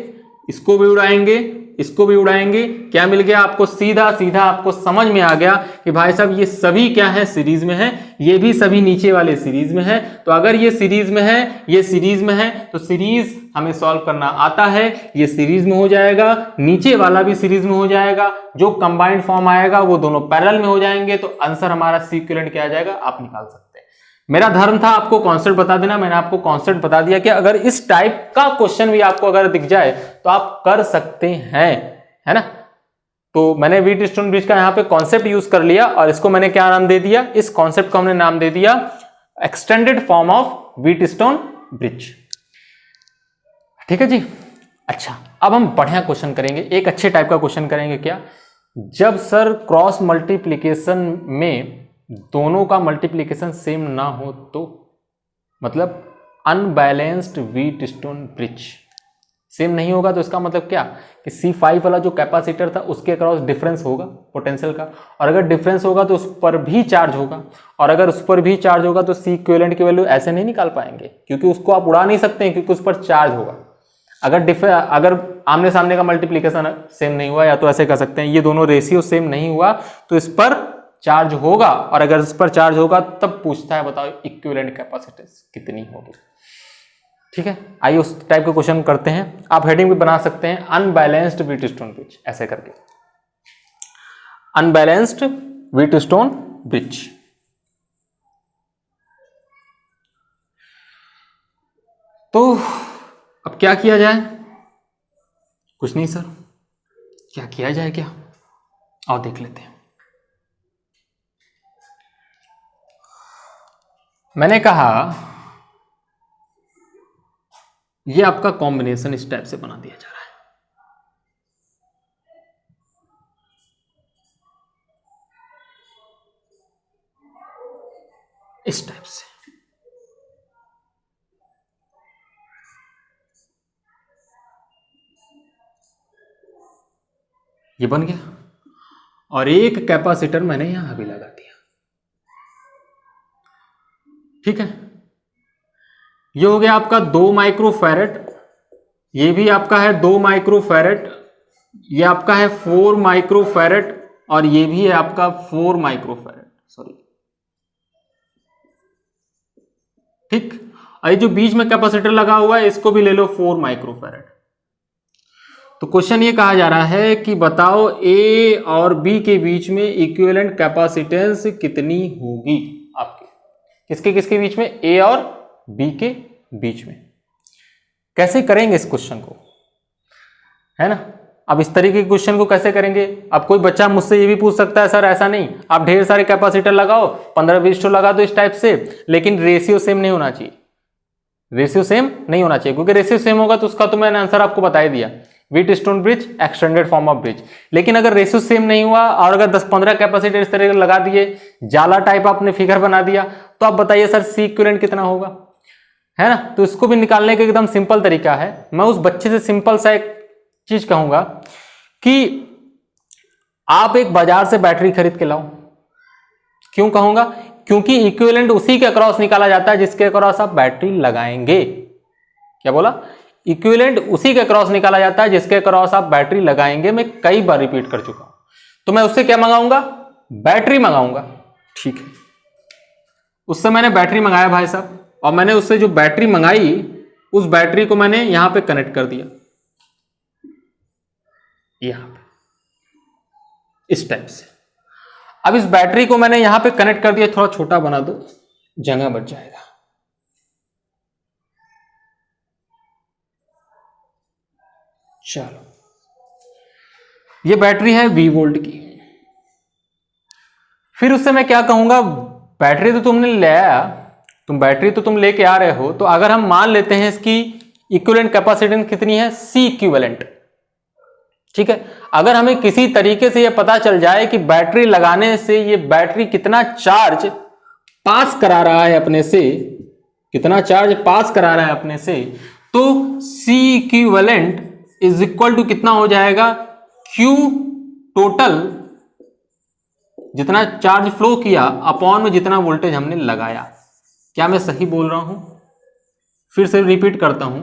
A: इसको भी उड़ाएंगे, इसको भी उड़ाएंगे। क्या मिल गया आपको, सीधा सीधा आपको समझ में आ गया कि भाई साहब ये सभी क्या है, सीरीज में है, ये भी सभी नीचे वाले सीरीज में है। तो अगर ये सीरीज में है, ये सीरीज में है, तो सीरीज हमें सॉल्व करना आता है, ये सीरीज में हो जाएगा, नीचे वाला भी सीरीज में हो जाएगा, जो कंबाइंड फॉर्म आएगा वो दोनों पैरेलल में हो जाएंगे, तो आंसर हमारा सी इक्विवेलेंट क्या आ जाएगा, आप निकाल सकते हैं। मेरा धर्म था आपको कॉन्सेप्ट बता देना, मैंने आपको कॉन्सेप्ट बता दिया कि अगर इस टाइप का क्वेश्चन भी आपको अगर दिख जाए तो आप कर सकते हैं, है ना। तो मैंने व्हीटस्टोन ब्रिज का यहां पे कॉन्सेप्ट यूज कर लिया और इसको मैंने क्या नाम दे दिया, इस कॉन्सेप्ट को हमने नाम दे दिया extended form of Wheatstone bridge. ठीक है जी। अच्छा, अब हम बढ़िया क्वेश्चन करेंगे, एक अच्छे टाइप का क्वेश्चन करेंगे। क्या, जब सर क्रॉस मल्टीप्लीकेशन में दोनों का मल्टीप्लीकेशन सेम ना हो तो, मतलब अनबैलेंस्ड व्हीटस्टोन ब्रिज सेम नहीं होगा, तो इसका मतलब क्या कि C5 वाला जो कैपेसिटर था उसके अक्रॉस डिफरेंस होगा पोटेंशियल का, और अगर डिफरेंस होगा तो उस पर भी चार्ज होगा, और अगर उस पर भी चार्ज होगा तो C इक्विवेलेंट की वैल्यू ऐसे नहीं निकाल पाएंगे, क्योंकि उसको आप उड़ा नहीं सकते हैं, क्योंकि उस पर चार्ज होगा। अगर आमने सामने का मल्टीप्लीकेशन सेम नहीं हुआ, या तो ऐसे कर सकते हैं ये दोनों रेशियो सेम नहीं हुआ तो इस पर चार्ज होगा, और अगर इस पर चार्ज होगा तब पूछता है बताओ इक्विवेलेंट कैपेसिटेंस कितनी होगी। ठीक है, आइए उस टाइप के क्वेश्चन करते हैं। आप हेडिंग भी बना सकते हैं, अनबैलेंस्ड व्हीटस्टोन ब्रिज, ऐसे करके अनबैलेंस्ड व्हीटस्टोन ब्रिज। तो अब क्या किया जाए, कुछ नहीं सर, क्या किया जाए, क्या आओ देख लेते हैं। मैंने कहा ये आपका कॉम्बिनेशन इस टाइप से बना दिया जा रहा है, इस टाइप से। ये बन गया, और एक कैपेसिटर मैंने यहां भी लगा दिया। ठीक है, ये हो गया आपका 2 माइक्रोफैरेड, ये भी आपका है 2 माइक्रोफैरेड, ये आपका है 4 माइक्रोफैरेड, और ये भी है आपका 4 माइक्रोफैरेड, सॉरी। ठीक, और ये जो बीच में कैपेसिटर लगा हुआ है इसको भी ले लो 4 माइक्रोफैरेड। तो क्वेश्चन ये कहा जा रहा है कि बताओ ए और बी के बीच में इक्विवेलेंट कैपेसिटेंस कितनी होगी आपके, किसके किसके बीच में, ए और बी के बीच में। कैसे करेंगे इस क्वेश्चन को, है ना। अब इस तरीके के क्वेश्चन को कैसे करेंगे, अब कोई बच्चा मुझसे ये भी पूछ सकता है सर ऐसा नहीं, आप ढेर सारे कैपेसिटर लगाओ, 15-20 तो लगा दो इस टाइप से, लेकिन रेशियो सेम नहीं होना चाहिए, रेशियो सेम नहीं होना चाहिए, क्योंकि रेशियो सेम होगा तो उसका तो मैंने आंसर आपको बता ही दिया, Wheatstone bridge extended form of bridge. लेकिन अगर रेशियो सेम नहीं हुआ और अगर 10-15 कैपेसिटर इस तरह लगा दिए, जाला टाइप आपने फिगर बना दिया, तो आप बताइए सर सी इक्विवेलेंट कितना होगा, है ना। तो इसको भी निकालने का एकदम सिंपल तरीका है। मैं उस बच्चे से सिंपल सा एक चीज कहूंगा कि आप एक बाजार से बैटरी खरीद के लाओ। क्यों कहूंगा, क्योंकि इक्विवेलेंट उसी के अक्रॉस निकाला जाता है जिसके अक्रॉस आप बैटरी लगाएंगे। क्या बोला, इक्विवेलेंट उसी के अक्रॉस निकाला जाता है जिसके अक्रॉस आप बैटरी लगाएंगे। मैं कई बार रिपीट कर चुका हूं। तो मैं उससे क्या मंगाऊंगा, बैटरी मंगाऊंगा। ठीक है, उससे मैंने बैटरी मंगाया भाई साहब, और मैंने उससे जो बैटरी मंगाई उस बैटरी को मैंने यहां पे कनेक्ट कर दिया, यहां पे इस टाइप से। अब इस बैटरी को मैंने यहां पे कनेक्ट कर दिया, थोड़ा छोटा बना दो, जगह बच जाएगा। चलो, ये बैटरी है 20 वोल्ट की। फिर उससे मैं क्या कहूंगा, बैटरी तो तुमने ले आया, बैटरी तो तुम लेके आ रहे हो, तो अगर हम मान लेते हैं इसकी इक्विवेलेंट कैपेसिटेंस कितनी है, सी इक्विवेलेंट। ठीक है, अगर हमें किसी तरीके से यह पता चल जाए कि बैटरी लगाने से ये बैटरी कितना चार्ज पास करा रहा है अपने से, कितना चार्ज पास करा रहा है अपने से, तो C equivalent is equal to कितना हो जाएगा, Q टोटल जितना चार्ज फ्लो किया अपॉन में जितना वोल्टेज हमने लगाया। क्या मैं सही बोल रहा हूं? फिर से रिपीट करता हूं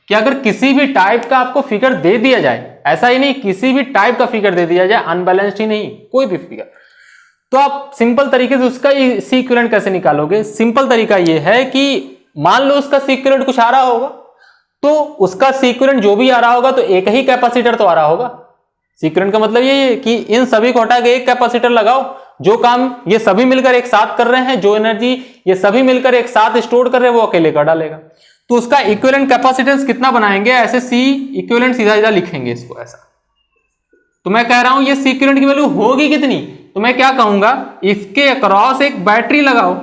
A: कि अगर किसी भी टाइप का आपको फिगर दे दिया जाए, ऐसा ही नहीं किसी भी टाइप का फिगर दे दिया जाए, अनबैलेंस्ड ही नहीं, कोई भी फिगर, तो आप सिंपल तरीके से उसका सी इक्विवेलेंट कैसे निकालोगे? सिंपल तरीका यह है कि मान लो उसका सी इक्विवेलेंट कुछ आ रहा होगा, तो उसका सी इक्विवेलेंट जो भी आ रहा होगा तो एक ही कैपेसिटर तो आ रहा होगा। सी इक्विवेलेंट का मतलब ये है कि इन सभी को हटा के एक कैपेसिटर लगाओ, जो काम ये सभी मिलकर एक साथ कर रहे हैं, जो एनर्जी ये सभी मिलकर एक साथ स्टोर कर रहे हैं, वो अकेले कर डालेगा। तो उसका इक्विवेलेंट कैपेसिटेंस कितना बनाएंगे? ऐसे सी इक्विवेलेंट सीधा सीधा लिखेंगे इसको ऐसा। तो मैं कह रहा हूं ये सी इक्विवेलेंट की वैल्यू होगी कितनी? तो मैं क्या कहूंगा, इसके अक्रॉस एक बैटरी लगाओ,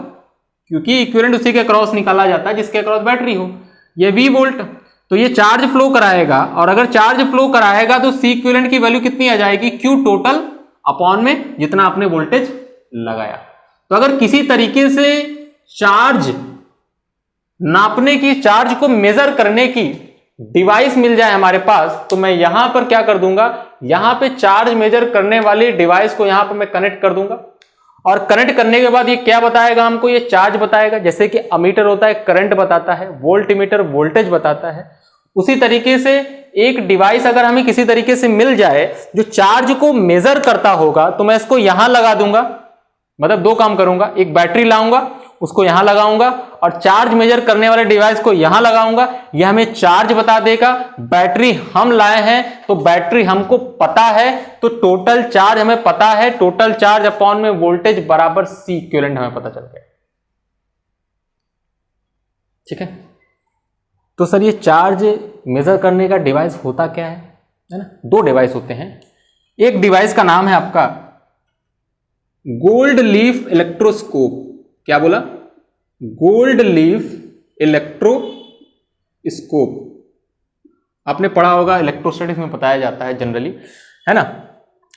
A: क्योंकि इक्विवेलेंट उसी के अक्रॉस निकाला जाता है जिसके अक्रॉस बैटरी हो। ये V वोल्ट, तो ये चार्ज फ्लो कराएगा, और अगर चार्ज फ्लो कराएगा तो सी इक्विवेलेंट की वैल्यू कितनी आ जाएगी? Q टोटल अपॉन में जितना आपने वोल्टेज लगाया। तो अगर किसी तरीके से चार्ज नापने की, चार्ज को मेजर करने की डिवाइस मिल जाए हमारे पास, तो मैं यहां पर क्या कर दूंगा, यहां पे चार्ज मेजर करने वाली डिवाइस को यहां पर मैं कनेक्ट कर दूंगा, और कनेक्ट करने के बाद ये क्या बताएगा हमको? ये चार्ज बताएगा। जैसे कि अमीटर होता है करंट बताता है, वोल्टमीटर वोल्टेज बताता है, उसी तरीके से एक डिवाइस अगर हमें किसी तरीके से मिल जाए जो चार्ज को मेजर करता होगा, तो मैं इसको यहां लगा दूंगा। मतलब दो काम करूंगा, एक बैटरी लाऊंगा उसको यहां लगाऊंगा, और चार्ज मेजर करने वाले डिवाइस को यहां लगाऊंगा। यह हमें चार्ज बता देगा। बैटरी हम लाए हैं तो बैटरी हमको पता है, तो टोटल चार्ज हमें पता है, टोटल चार्ज अपॉन में वोल्टेज बराबर सी इक्विवेलेंट हमें पता चल गया। ठीक है, तो सर ये चार्ज मेजर करने का डिवाइस होता क्या है ना? दो डिवाइस होते हैं। एक डिवाइस का नाम है आपका गोल्ड लीफ इलेक्ट्रोस्कोप। क्या बोला? Gold leaf electroscope. आपने पढ़ा होगा, इलेक्ट्रोस्टैटिक्स में बताया जाता है जनरली, है ना?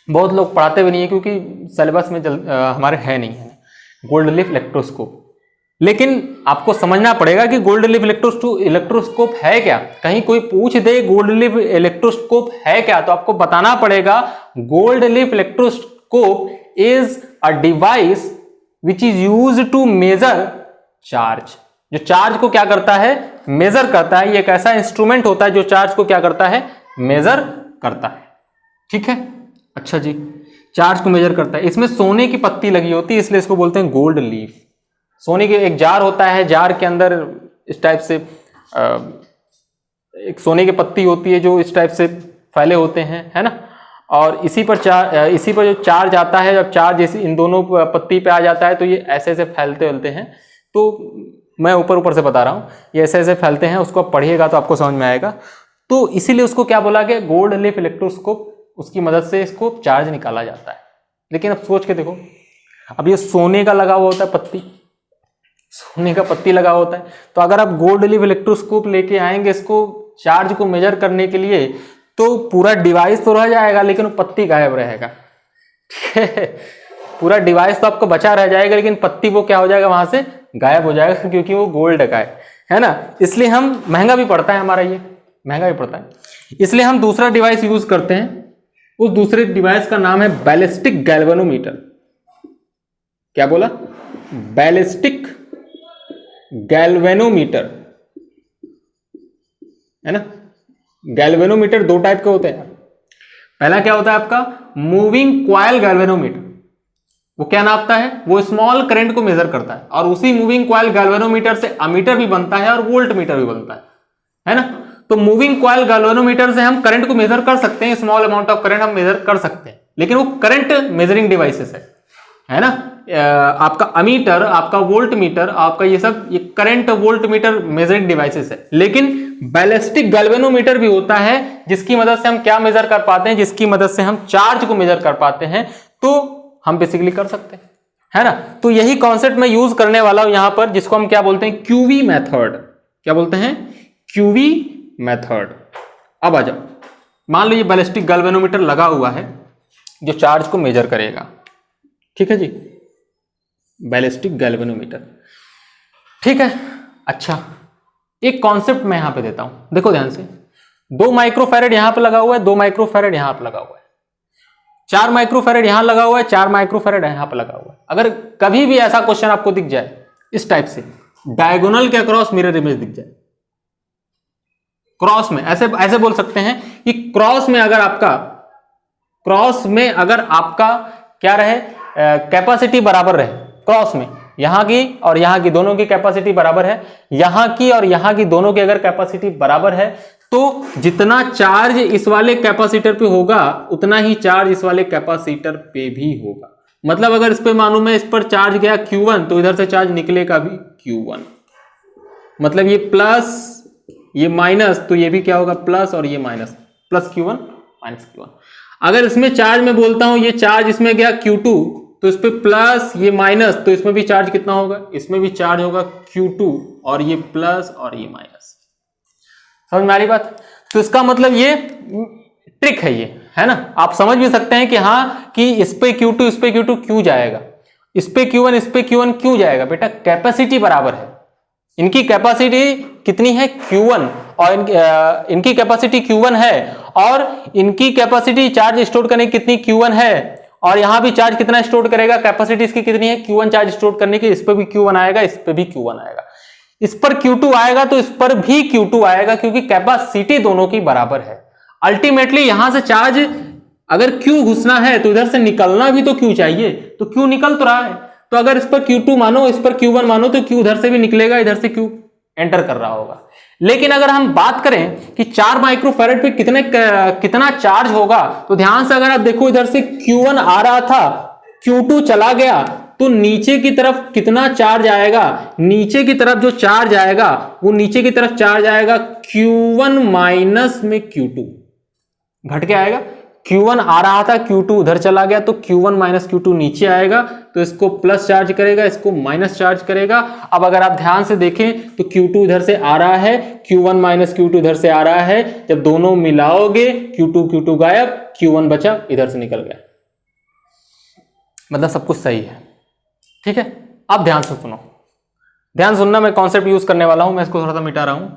A: बहुत लोग पढ़ाते भी नहीं है क्योंकि सिलेबस में हमारे है नहीं है गोल्ड लीफ इलेक्ट्रोस्कोप। लेकिन आपको समझना पड़ेगा कि गोल्ड लीफ इलेक्ट्रोस्कोप है क्या। कहीं कोई पूछ दे गोल्ड लीफ इलेक्ट्रोस्कोप है क्या, तो आपको बताना पड़ेगा gold leaf electroscope is a device which is use to measure charge. जो चार्ज को क्या करता है? मेजर करता है। ये एक ऐसा इंस्ट्रूमेंट होता है जो चार्ज को क्या करता है? मेजर करता है। ठीक है, अच्छा जी, चार्ज को मेजर करता है। इसमें सोने की पत्ती लगी होती है, इसलिए इसको बोलते हैं गोल्ड लीफ। सोने के एक जार होता है, जार के अंदर इस टाइप से एक सोने की पत्ती होती है जो इस टाइप से फैले होते हैं, है ना? और इसी पर जो चार्ज आता है, जब चार्ज इन दोनों पत्ती पे आ जाता है तो ये ऐसे ऐसे फैलते हैं। तो मैं ऊपर से बता रहा हूँ, ये ऐसे ऐसे फैलते हैं, उसको आप पढ़िएगा तो आपको समझ में आएगा। तो इसीलिए उसको क्या बोला गया? Gold leaf electroscope. उसकी मदद से इसको चार्ज निकाला जाता है। लेकिन अब सोच के देखो, अब ये सोने का लगा हुआ होता है पत्ती, सोने का पत्ती लगा होता है, तो अगर आप गोल्ड लीफ इलेक्ट्रोस्कोप लेके आएंगे इसको चार्ज को मेजर करने के लिए, तो पूरा डिवाइस तो रह जाएगा लेकिन वो पत्ती गायब रहेगा। ठीक है, पूरा डिवाइस तो आपको बचा रह जाएगा लेकिन पत्ती वो क्या हो जाएगा? वहां से गायब हो जाएगा, क्योंकि वो गोल्ड का है ना? इसलिए हम महंगा भी पड़ता है, हमारा ये महंगा भी पड़ता है, इसलिए हम दूसरा डिवाइस यूज करते हैं। उस दूसरे डिवाइस का नाम है बैलिस्टिक गैल्वेनोमीटर। क्या बोला? बैलिस्टिक गैल्वेनोमीटर, है ना? गैल्वेनोमीटर दो टाइप के होते हैं। पहला क्या होता है आपका? Moving coil galvanometer. वो क्या नापता है? वो स्मॉल करंट को मेजर करता है, और उसी मूविंग क्वाइल गैल्वेनोमीटर से अमीटर भी बनता है और वोल्ट मीटर भी बनता है ना? तो मूविंग क्वाइल गैल्वेनोमीटर से हम करंट को मेजर कर सकते हैं, स्मॉल अमाउंट ऑफ करंट हम मेजर कर सकते हैं, लेकिन वो करंट मेजरिंग डिवाइसेस है ना? आपका अमीटर, आपका वोल्ट मीटर, आपका ये सब ये current volt meter measuring devices है। लेकिन बैलिस्टिक गैल्वेनोमीटर भी होता है जिसकी मदद से हम क्या मेजर कर पाते हैं? जिसकी मदद से हम चार्ज को मेजर कर पाते हैं। तो हम बेसिकली कर सकते हैं, है ना? तो यही कॉन्सेप्ट मैं यूज करने वाला हूं यहां पर, जिसको हम क्या बोलते हैं? Qv method. क्या बोलते हैं? Qv method. अब आ जाओ, मान लो ये बैलिस्टिक गैल्वेनोमीटर लगा हुआ है जो चार्ज को मेजर करेगा। ठीक है जी, बैलिस्टिक गैल्वेनोमीटर। ठीक है, अच्छा एक कॉन्सेप्ट मैं यहां पे देता हूं, देखो ध्यान से। 2 माइक्रोफैरेड यहां पे लगा हुआ है, 2 माइक्रोफैरेड यहां पे लगा हुआ है। 4 माइक्रोफेरेड यहां लगा हुआ है, 4 माइक्रोफेरेड यहां पर लगा हुआ है। अगर कभी भी ऐसा क्वेश्चन आपको दिख जाए इस टाइप से, डायगोनल के अक्रॉस मिरर इमेज दिख जाए, क्रॉस में ऐसे बोल सकते हैं कि क्रॉस में अगर आपका क्या रहे, कैपेसिटी बराबर रहे, क्रॉस में यहां की और यहां की दोनों की कैपेसिटी बराबर है, यहां की और यहां की दोनों की अगर कैपेसिटी बराबर है, तो जितना चार्ज इस वाले कैपेसिटर पे होगा उतना ही चार्ज इस वाले कैपेसिटर पे भी होगा। मतलब अगर इस पे मानो मैं इस पर चार्ज गया Q1 तो इधर से चार्ज निकलेगा भी Q1। मतलब ये प्लस ये माइनस, तो ये भी क्या होगा प्लस और ये minus, plus Q1 minus Q1। अगर इसमें चार्ज मैं बोलता हूं ये चार्ज इसमें गया Q2 तो इस पे प्लस ये माइनस, तो इसमें भी चार्ज कितना होगा, इसमें भी चार्ज होगा Q2 और ये प्लस और ये माइनस। समझ में आ रही बात? तो इसका मतलब ये ट्रिक है, ये है ना। आप समझ भी सकते हैं कि हाँ कि इस पे Q2 इस पे Q2 क्यों जाएगा, इस पे Q1 इस पे Q1 क्यों जाएगा, बेटा कैपेसिटी बराबर है। इनकी कैपेसिटी कितनी है Q1 और इनकी कैपेसिटी Q1 है और इनकी कैपेसिटी चार्ज स्टोर करने की कितनी Q1 है और यहां भी चार्ज कितना स्टोर करेगा, कैपेसिटी इसकी कितनी है Q1 चार्ज स्टोर करने की। इस पर भी Q1 आएगा, इस पर भी Q1 आएगा, इस पर Q2 आएगा तो इस पर भी Q2 आएगा, क्योंकि कैपेसिटी दोनों की बराबर है। अल्टीमेटली यहां से चार्ज अगर Q घुसना है तो इधर से निकलना भी तो Q चाहिए, तो Q निकल तो रहा है, तो अगर इस पर Q2 मानो इस पर Q1 मानो तो Q उधर से भी निकलेगा, इधर से Q एंटर कर रहा होगा। लेकिन अगर हम बात करें कि 4 माइक्रोफैरेड पे कितना चार्ज होगा, तो ध्यान से अगर आप देखो इधर से Q1 आ रहा था, Q2 चला गया, तो नीचे की तरफ कितना चार्ज आएगा, नीचे की तरफ जो चार्ज आएगा वो नीचे की तरफ चार्ज आएगा Q1 माइनस में Q2, घट के आएगा। Q1 आ रहा था, Q2 उधर चला गया, तो Q1 माइनस Q2 नीचे आएगा, तो इसको प्लस चार्ज करेगा, इसको माइनस चार्ज करेगा। अब अगर आप ध्यान से देखें तो Q2 इधर से आ रहा है, Q1 माइनस Q2 इधर से आ रहा है, जब दोनों मिलाओगे Q2 गायब, Q1 बचा, इधर से निकल गया। मतलब सब कुछ सही है, ठीक है। अब ध्यान से सुनो, ध्यान सुनना, मैं कॉन्सेप्ट यूज करने वाला हूं, मैं इसको थोड़ा सा मिटा रहा हूं,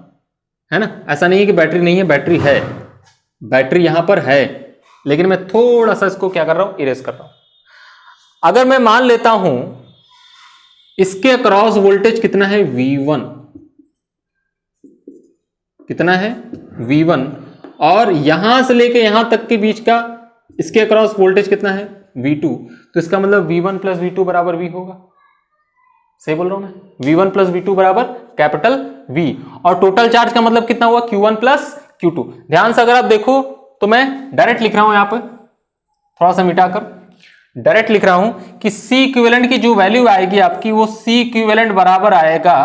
A: है ना। ऐसा नहीं है कि बैटरी नहीं है, बैटरी है, बैटरी यहां पर है, लेकिन मैं थोड़ा सा इसको क्या कर रहा हूं, इरेज कर रहा हूं। अगर मैं मान लेता हूं इसके अक्रॉस वोल्टेज कितना है V1, कितना है V1, और यहां से लेके यहां तक के बीच का इसके अक्रॉस वोल्टेज कितना है V2, तो इसका मतलब V1 प्लस V2 बराबर V होगा। सही बोल रहा हूं मैं, V1 प्लस V2 बराबर कैपिटल V, और टोटल चार्ज का मतलब कितना हुआ Q1 प्लस Q2। ध्यान से अगर आप देखो तो मैं डायरेक्ट लिख रहा हूं, यहां पर थोड़ा सा मिटाकर डायरेक्ट लिख रहा हूं कि C इक्विवेलेंट की जो वैल्यू आएगी आपकी, वो C इक्विवेलेंट बराबर आएगा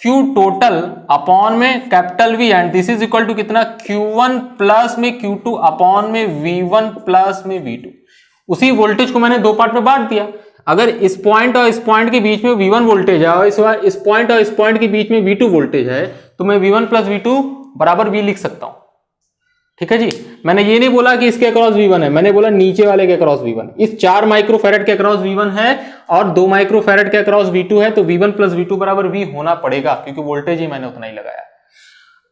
A: Q टोटल अपॉन में capital V, and this is equal to कितना Q1 प्लस में Q2 अपॉन में V1 प्लस में V2। उसी वोल्टेज को मैंने दो पार्ट में बांट दिया। अगर इस पॉइंट और इस पॉइंट के बीच में V1 वोल्टेज है और इस पॉइंट और इस पॉइंट के बीच में V2 वोल्टेज है, तो मैं V1 प्लस V2 बराबर V लिख सकता हूं, ठीक है जी। मैंने ये नहीं बोला कि इसके अक्रॉस V1 है, मैंने बोला नीचे वाले के अक्रॉस V1। इस 4 माइक्रोफैरेड के अक्रॉस V1 है और 2 माइक्रोफैरेड के अक्रॉस V2 है, तो V1 प्लस V2 बराबर V होना पड़ेगा, क्योंकि वोल्टेज ही मैंने उतना ही लगाया।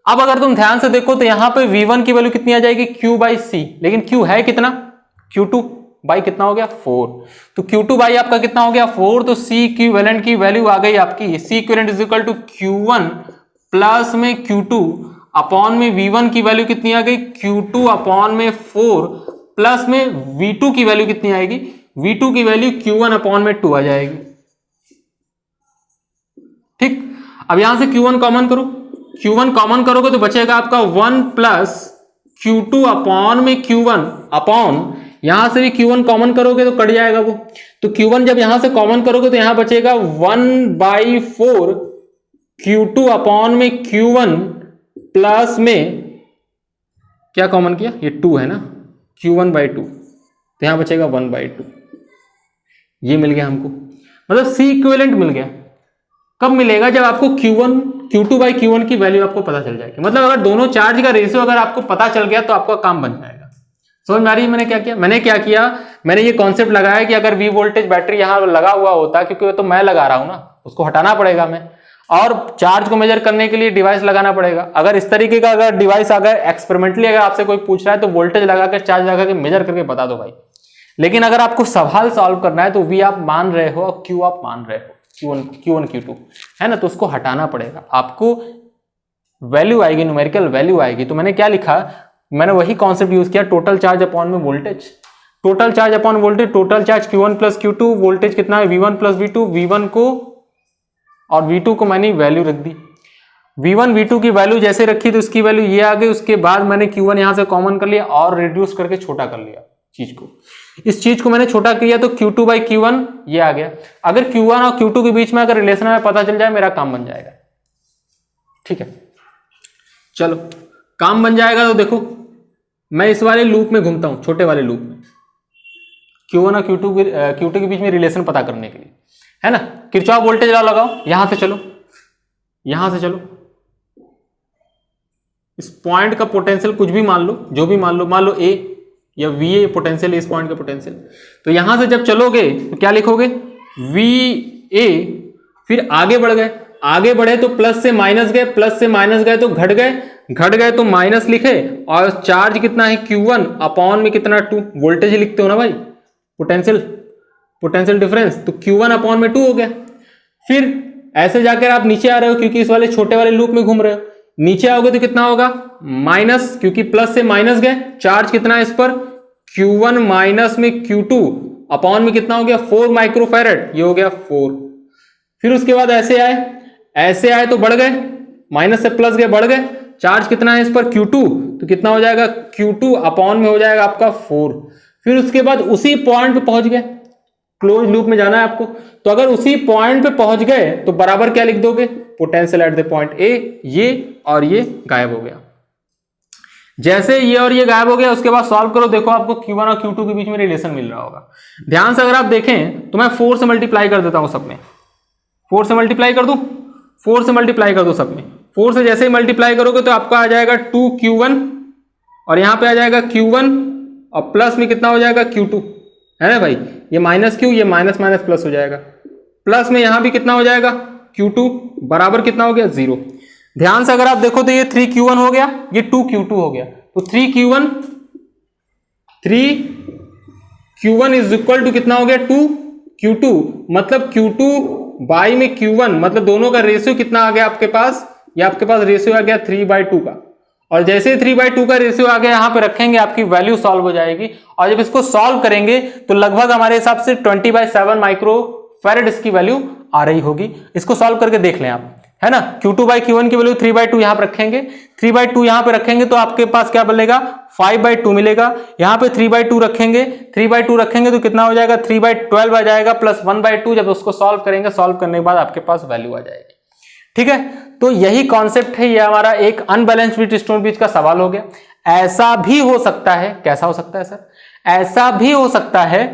A: अब अगर तुम ध्यान से देखो तो यहां पे V1 की वैल्यू कितनी आ जाएगी Q बाई C, लेकिन Q है कितना, Q2 बाई कितना हो गया 4, तो Q2 बाई आपका कितना हो गया 4, तो C इक्विवेलेंट की वैल्यू आ गई आपकी, C equivalent is equal to Q1 plus में Q2 अपॉन में V1 की वैल्यू कितनी आ गई Q2 अपॉन में 4 प्लस में V2 की वैल्यू कितनी आएगी, V2 की वैल्यू Q1 अपॉन में 2 आ जाएगी, ठीक। अब यहां से Q1 कॉमन करो, Q1 कॉमन करोगे तो बचेगा आपका 1 प्लस Q2 अपॉन में Q1 अपॉन, यहां से भी Q1 कॉमन करोगे तो कट जाएगा वो, तो Q1 जब यहां से कॉमन करोगे तो यहां बचेगा 1/4 Q2 अपॉन में Q1 प्लस में क्या कॉमन किया, ये 2 है ना, Q1/2, तो यहां बचेगा 1/2। ये मिल गया हमको, मतलब C इक्विवेलेंट मिल गया। कब मिलेगा, जब आपको Q2 बाई Q1 की वैल्यू आपको पता चल जाएगी। मतलब अगर दोनों चार्ज का रेशियो अगर आपको पता चल गया तो आपका काम बन जाएगा। समझ में आ रही है मैंने क्या किया, मैंने ये कॉन्सेप्ट लगाया कि अगर V वोल्टेज बैटरी यहां लगा हुआ होता, क्योंकि वो तो मैं लगा रहा हूं ना, उसको हटाना पड़ेगा मैं, और चार्ज को मेजर करने के लिए डिवाइस लगाना पड़ेगा। अगर इस तरीके का अगर डिवाइस अगर एक्सपेरिमेंटली अगर आपसे कोई पूछ रहा है तो वोल्टेज लगाकर चार्ज लगा के मेजर करके बता दो भाई, लेकिन अगर आपको सवाल सॉल्व करना है तो V आप मान रहे हो और Q आप मान रहे हो, Q1 Q2 है ना, तो उसको हटाना पड़ेगा, आपको वैल्यू आएगी, न्यूमेरिकल वैल्यू आएगी। तो मैंने क्या लिखा, मैंने वही कॉन्सेप्ट यूज किया, टोटल चार्ज अपॉन में voltage, total charge upon voltage, total charge Q1 plus Q2, voltage कितना है V1 प्लस V2, V1 को और V2 को मैंने वैल्यू रख दी, V1 V2 की वैल्यू जैसे रखी तो उसकी वैल्यू ये आ गई, उसके बाद मैंने Q1 यहां से कॉमन कर लिया और रिड्यूस करके छोटा कर लिया चीज को, इस चीज को मैंने छोटा किया तो Q2 बाई Q1 ये आ गया। अगर Q1 और Q2 के बीच में अगर रिलेशन में पता चल जाए मेरा काम बन जाएगा, ठीक है। चलो काम बन जाएगा तो देखो मैं इस वाले लूप में घूमता हूं, छोटे वाले लूप में, Q1 और Q2 के बीच में रिलेशन पता करने के लिए, है ना। किरचॉफ वोल्टेज लॉ लगाओ, यहां से चलो, यहां से चलो, इस पॉइंट का पोटेंशियल कुछ भी मान लो, जो भी मान लो A या VA पोटेंशियल, इस पॉइंट का पोटेंशियल। तो यहां से जब चलोगे तो क्या लिखोगे, VA, फिर आगे बढ़ गए, आगे बढ़े तो प्लस से माइनस गए, प्लस से माइनस गए तो घट गए, घट गए तो माइनस लिखे, और चार्ज कितना है Q1 अपॉन में कितना 2, वोल्टेज लिखते हो ना भाई, पोटेंशियल डिफरेंस, तो Q1 अपॉन में 2 हो गया। फिर ऐसे जाकर आप नीचे आ रहे हो क्योंकि इस वाले छोटे वाले लूप में घूम रहे हो, नीचे आओगे तो कितना होगा माइनस, क्योंकि प्लस से माइनस गए, चार्ज कितना है इस पर Q1 माइनस में Q2 अपॉन में कितना हो गया 4 माइक्रोफैरेड, ये हो गया 4। फिर उसके बाद ऐसे आए तो बढ़ गए, माइनस से प्लस गए बढ़ गए, चार्ज कितना है इस पर Q2, तो कितना हो जाएगा Q2 अपॉन में हो जाएगा आपका 4। फिर उसके बाद उसी पॉइंट पे पहुंच गए, क्लोज लूप में जाना है आपको, तो अगर उसी पॉइंट पे पहुंच गए तो बराबर क्या लिख दोगे, potential at the point A, ये और ये गायब हो गया। जैसे ये और ये गायब हो गया उसके बाद सॉल्व करो, देखो आपको Q1 और Q2 के बीच में रिलेशन मिल रहा होगा। ध्यान से अगर आप देखें तो मैं 4 से मल्टीप्लाई कर देता हूं सब में, 4 से मल्टीप्लाई कर दूं, 4 से मल्टीप्लाई कर दो सब में, 4 से जैसे ही मल्टीप्लाई करोगे तो आपका आ जाएगा 2Q1 और यहां पे आ जाएगा Q1 और प्लस में कितना हो जाएगा Q2, है ना भाई, ये माइनस Q, ये माइनस माइनस प्लस हो जाएगा, प्लस में यहां भी कितना हो जाएगा Q2 बराबर कितना हो गया 0। ध्यान से अगर आप देखो तो ये 3Q1 हो गया, ये 2Q2 हो गया, तो 3Q1 इज इक्वल टू कितना हो गया 2Q2, मतलब Q2 बाई में Q1, मतलब दोनों का रेशियो कितना आ गया आपके पास, ये आपके पास रेशियो आ गया 3/2 का, और जैसे 3/2 का रेशियो आ गया यहां पे रखेंगे आपकी वैल्यू सॉल्व हो जाएगी, और जब इसको सॉल्व करेंगे तो लगभग हमारे हिसाब से 20/7 माइक्रोफैरेड इसकी वैल्यू आ रही होगी। इसको सॉल्व करके देख लें आप, है ना। Q2/Q1 की वैल्यू 3/2 यहां पे रखेंगे, 3/2 यहां पे रखेंगे तो आपके पास क्या बनेगा 5/2 मिलेगा, यहां पे 3/2 रखेंगे, 3/2 रखेंगे तो कितना हो जाएगा 3/12 आ जाएगा प्लस 1/2, जब उसको सॉल्व करेंगे, सॉल्व करने के बाद आपके पास वैल्यू आ जाएगी, ठीक है। तो यही कॉन्सेप्ट है, ये हमारा एक अनबैलेंस्ड व्हीटस्टोन ब्रिज का सवाल हो गया। ऐसा भी हो सकता है, कैसा हो सकता है सर, ऐसा भी हो सकता है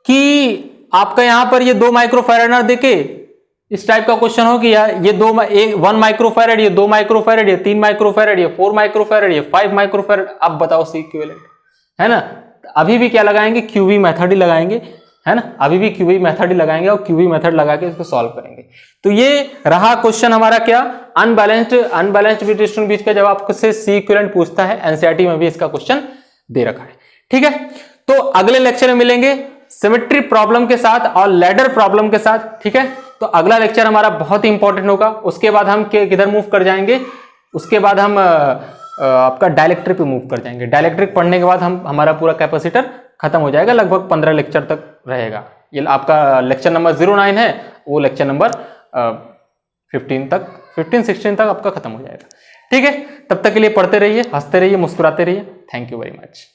A: कि आपका यहां पर ये 2 माइक्रोफैरेड ना देके इस टाइप का क्वेश्चन हो कि ये 1 माइक्रोफैरेड, ये 2 माइक्रोफैरेड, ये 3 माइक्रोफैरेड, ये 4 माइक्रोफैरेड, ये 5 माइक्रोफैरेड, अब बताओ सी इक्विवेलेंट, है ना। अभी भी क्या लगाएंगे, क्यूवी मेथड ही लगाएंगे, है ना, अभी भी क्यूवी मेथड ही लगाएंगे और क्यूवी मेथड लगा के इसको सॉल्व करेंगे। तो ये रहा क्वेश्चन हमारा क्या, अनबैलेंस्ड व्हीटस्टोन ब्रिज का जब आपसे सी इक्विवेलेंट पूछता है, एनसीईआरटी में भी इसका क्वेश्चन दे रखा है, ठीक है। तो अगले लेक्चर में मिलेंगे सिमेट्री प्रॉब्लम के साथ और लैडर प्रॉब्लम के साथ, ठीक है। तो अगला लेक्चर हमारा बहुत ही इंपॉर्टेंट होगा। उसके बाद हम किधर मूव कर जाएंगे, उसके बाद हम आपका डाइलेक्ट्रिक पे मूव कर जाएंगे। डाइलेक्ट्रिक पढ़ने के बाद हमारा पूरा कैपेसिटर खत्म हो जाएगा, लगभग 15 लेक्चर तक रहेगा। ये आपका लेक्चर नंबर 09 है, वो लेक्चर नंबर 15-16 तक आपका खत्म हो जाएगा, ठीक है। तब तक के लिए पढ़ते रहिए, हंसते रहिए, मुस्कुराते रहिए। Thank you very much.